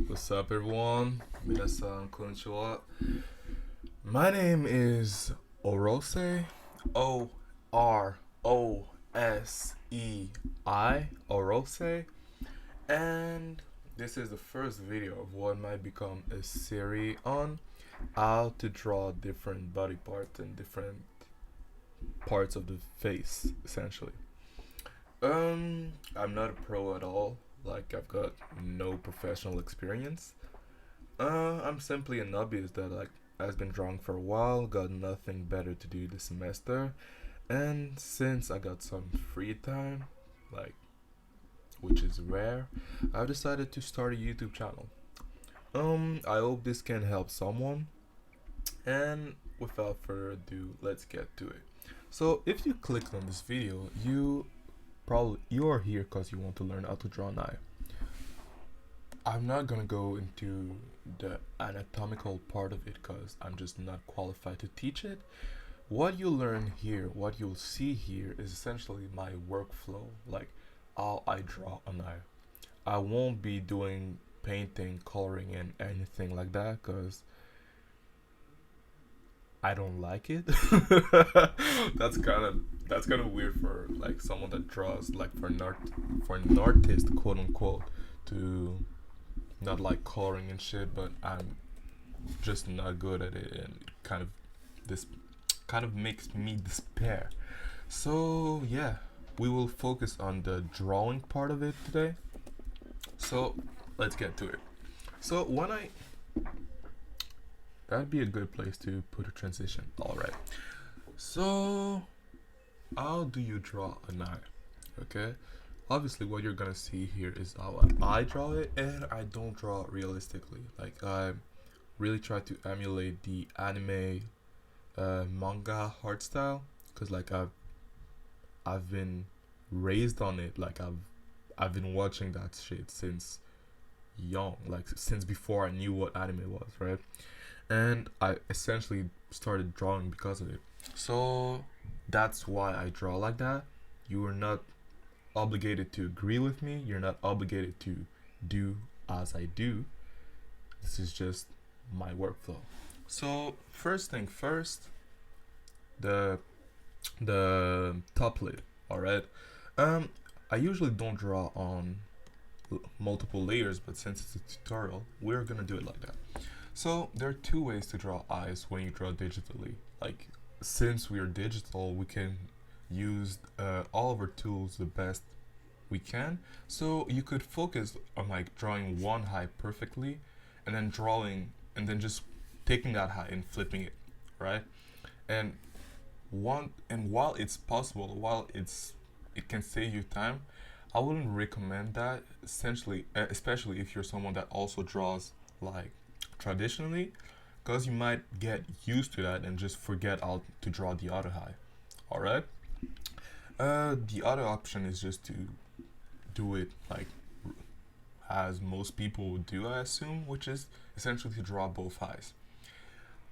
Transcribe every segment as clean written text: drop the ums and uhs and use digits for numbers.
What's up, everyone? Minasan konnichiwa. My name is Orose. Orosei. Orose. And this is the first video of what might become a series on how to draw different body parts and different parts of the face, essentially. I'm not a pro at all. Like, I've got no professional experience. I'm simply a hobbyist that has been drawing for a while, got nothing better to do this semester, and since I got some free time, like which is rare, I've decided to start a YouTube channel. I hope this can help someone, and without further ado, let's get to it. So if you clicked on this video, you are here because you want to learn how to draw an eye. I'm not gonna go into the anatomical part of it because I'm just not qualified to teach it. What you learn here, what you'll see here, is essentially my workflow, like how I draw an eye. I won't be doing painting, coloring, and anything like that because I don't like it. That's kind of weird for like someone that draws, like for an artist, quote unquote, to not like coloring and shit. But I'm just not good at it, and this kind of makes me despair. So yeah, we will focus on the drawing part of it today. So let's get to it. So when I That'd be a good place to put a transition. Alright. So how do you draw an eye? Okay. Obviously what you're gonna see here is how I draw it, and I don't draw it realistically. Like, I really try to emulate the anime manga art style, because like I've been raised on it. Like I've been watching that shit since young, like since before I knew what anime was, right? And I essentially started drawing because of it. So that's why I draw like that. You are not obligated to agree with me. You're not obligated to do as I do. This is just my workflow. So first thing first, the top lid. All right. I usually don't draw on multiple layers, but since it's a tutorial, we're gonna do it like that. So there are two ways to draw eyes when you draw digitally. Like, since we are digital, we can use all of our tools the best we can. So you could focus on like drawing one eye perfectly, and then just taking that eye and flipping it, right? And while it's possible, it can save you time, I wouldn't recommend that. Essentially, especially if you're someone that also draws like traditionally, because you might get used to that and just forget how to draw the other eye. All right. The other option is just to do it like as most people would do, I assume, which is essentially to draw both eyes.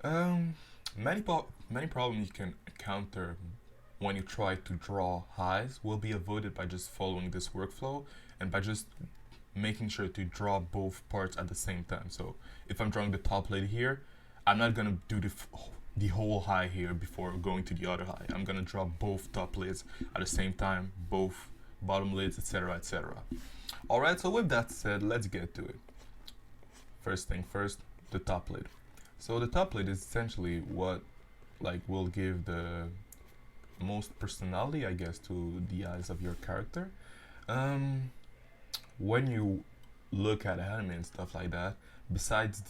Um, many problems you can encounter when you try to draw eyes will be avoided by just following this workflow and by just making sure to draw both parts at the same time. So if I'm drawing the top lid here, I'm not gonna do the whole eye here before going to the other eye. I'm gonna draw both top lids at the same time, both bottom lids, etc., etc. Alright, so with that said, let's get to it. First thing first, the top lid. So the top lid is essentially what like will give the most personality, I guess, to the eyes of your character. When you look at anime and stuff like that, besides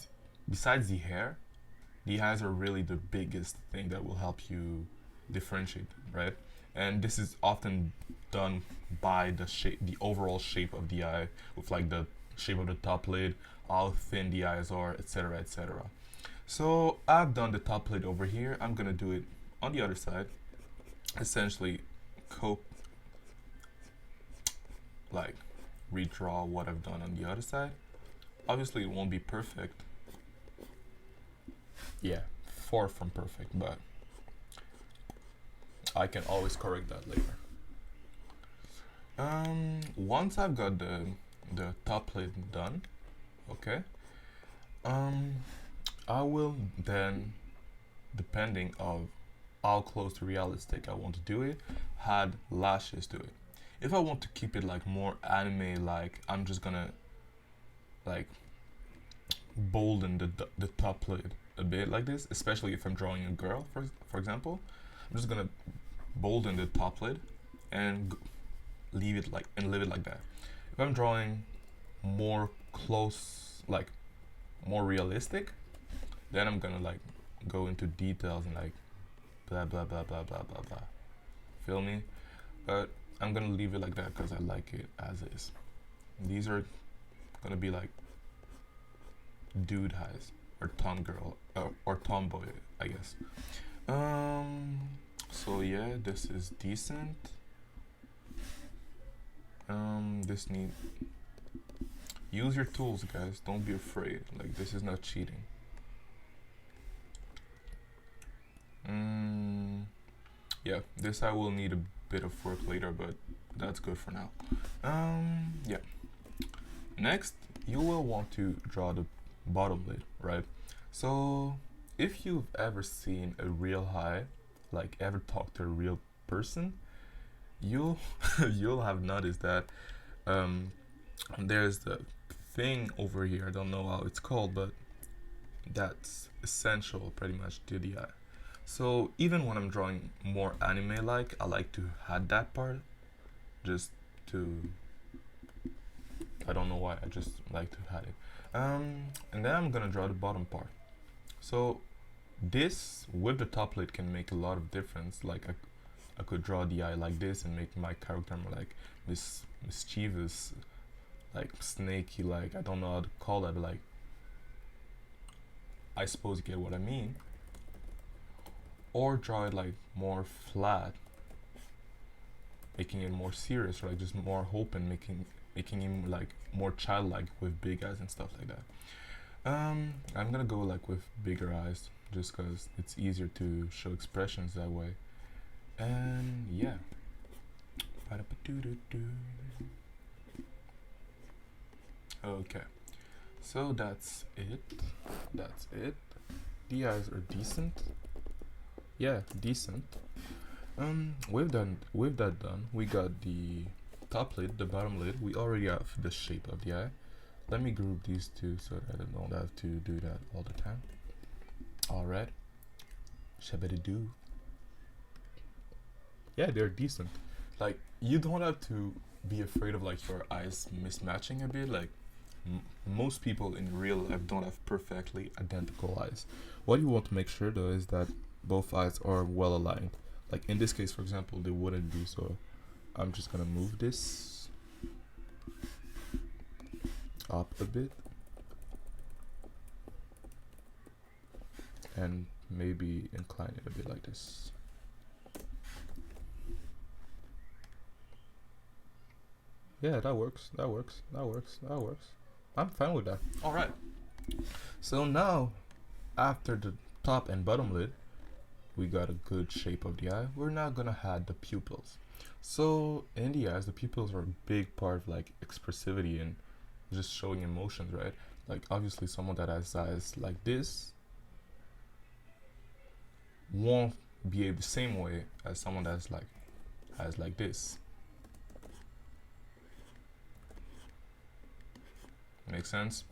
the hair, the eyes are really the biggest thing that will help you differentiate, right? And this is often done by the overall shape of the eye, with like the shape of the top lid, how thin the eyes are, etc., etc. So I've done the top lid over here. I'm gonna do it on the other side. Essentially, like redraw what I've done on the other side. Obviously, it won't be perfect. Yeah, far from perfect, but I can always correct that later. Once I've got the top lid done, okay, Um, I will then, depending of how close to realistic I want to do it, add lashes to it. If I want to keep it like more anime like, I'm just gonna like bolden the top lid a bit like this, especially if I'm drawing a girl, for example. I'm just gonna bolden the top lid and leave it like that. If I'm drawing more close, like more realistic, then I'm gonna like go into details and like blah blah blah blah blah blah blah. Feel me? But I'm gonna leave it like that because I like it as is. These are gonna be like dude eyes or tom girl or tomboy, I guess. So yeah, this is decent. This need use your tools, guys. Don't be afraid. Like, this is not cheating. Yeah, this I will need a bit of work later, but that's good for now. Yeah. Next, you will want to draw the bottom lid, right? So, if you've ever seen a real eye, like ever talked to a real person, you'll you'll have noticed that there's the thing over here. I don't know how it's called, but that's essential pretty much to the eye. So even when I'm drawing more anime like, I like to add that part just to, I don't know why, I just like to add it. And then I'm gonna draw the bottom part. So this with the top lid can make a lot of difference. Like I could draw the eye like this and make my character more like mischievous, like snaky, like I don't know how to call it, but like I suppose you get what I mean. Or draw it like more flat, making it more serious, or like just more open, making him like more childlike with big eyes and stuff like that. I'm gonna go like with bigger eyes just because it's easier to show expressions that way. And yeah. Okay, so that's it. That's it. The eyes are decent. Yeah, decent. With that done, we got the top lid, the bottom lid. We already have the shape of the eye. Let me group these two so that I don't have to do that all the time. Alright. Shabba-do. Yeah, they're decent. Like, you don't have to be afraid of like your eyes mismatching a bit. Like, most people in real life don't have perfectly identical eyes. What you want to make sure though is that both eyes are well aligned. Like in this case, for example, they wouldn't be, so I'm just gonna move this up a bit and maybe incline it a bit like this. Yeah, that works. I'm fine with that. Alright. So now, after the top and bottom lid, we got a good shape of the eye. We're now gonna add the pupils. So in the eyes, the pupils are a big part of like expressivity and just showing emotions, right? Like obviously someone that has eyes like this won't behave the same way as someone that's like has like this. Make sense?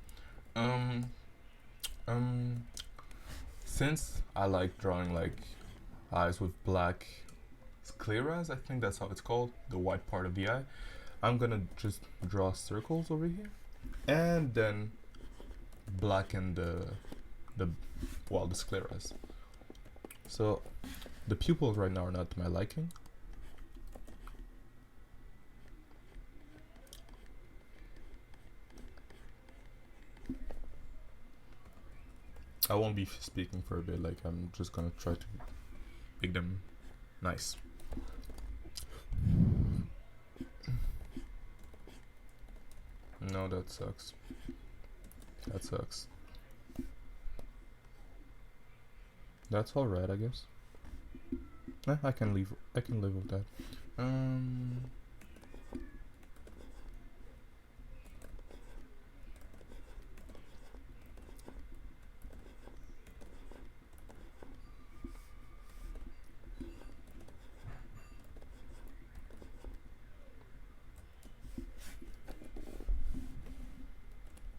Since I like drawing like eyes with black scleras, I think that's how it's called, the white part of the eye, I'm gonna just draw circles over here and then blacken the scleras. So the pupils right now are not to my liking. I won't be speaking for a bit, like I'm just gonna try to make them nice. No, that sucks. That's alright, I guess. I can live with that.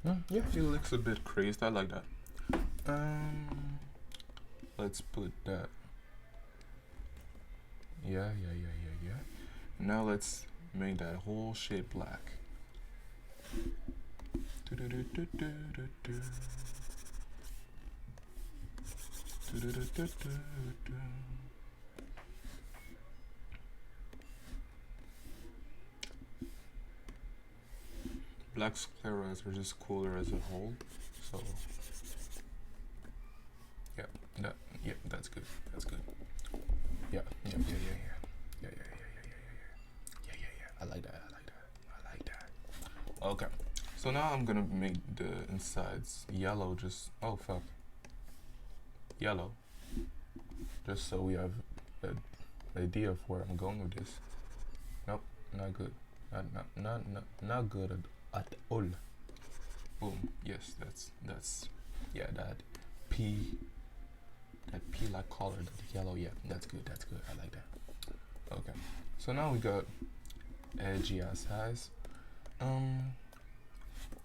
Yeah, it looks a bit crazed. I like that. Let's put that. Yeah. Now let's make that whole shape black. Black scleras are just cooler as a whole, so yeah, that's good. Yeah. I like that. Okay, so now I'm gonna make the insides yellow. Yellow, just so we have an idea of where I'm going with this. Nope, not good. Not good at all. Boom. Yes, that's yeah, that P like color, that yellow. Yeah, that's good. I like that. Okay, so now we got edgy ass eyes.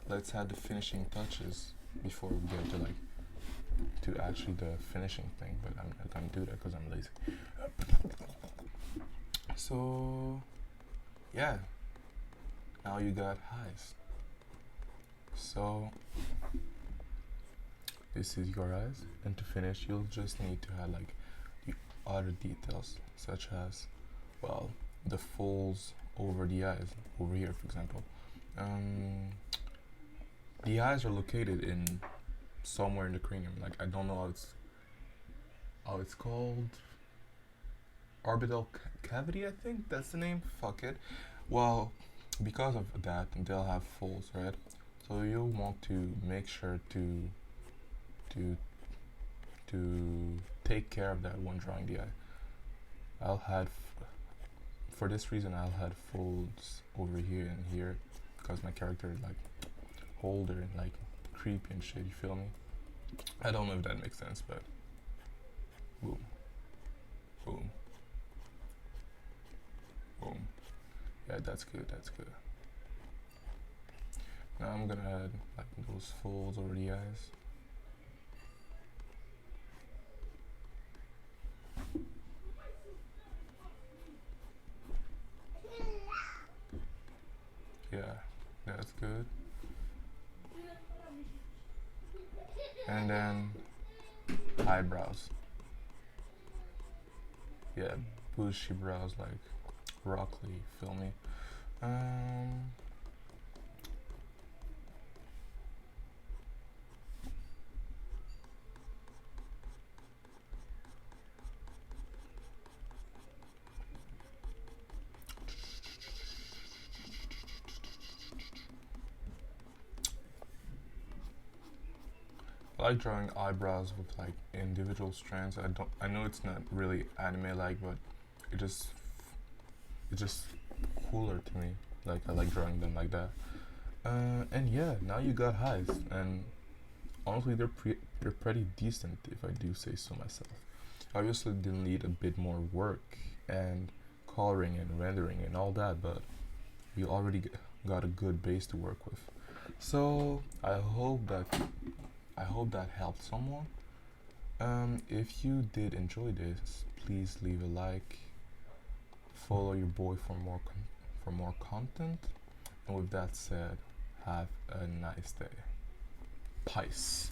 Let's add the finishing touches before we get to actually the finishing thing, but I'm not gonna do that because I'm lazy. So yeah, now you got eyes. So this is your eyes, and to finish you'll just need to add like the other details, such as, well, the folds over the eyes, over here for example. The eyes are located in somewhere in the cranium. Like, I don't know how it's called. Orbital cavity, I think that's the name. Fuck it. Well, because of that, they'll have folds, right? So you'll want to make sure to take care of that when drawing the eye. For this reason, I'll have folds over here and here, because my character is like older and like creepy and shit, you feel me? I don't know if that makes sense, but boom. Yeah, that's good. Now I'm gonna add like those folds over the eyes. Yeah, that's good. And then eyebrows. Yeah, bushy brows, like Rock Lee, feel me? I like drawing eyebrows with like individual strands. I know it's not really anime like, but it's just cooler to me. Like, I like drawing them like that. And yeah, now you got eyes, and honestly they're pretty decent, if I do say so myself. Obviously they'll need a bit more work and coloring and rendering and all that, but we already got a good base to work with. So I hope that helped someone. If you did enjoy this, please leave a like, follow your boy for more content, and with that said, have a nice day. Peace.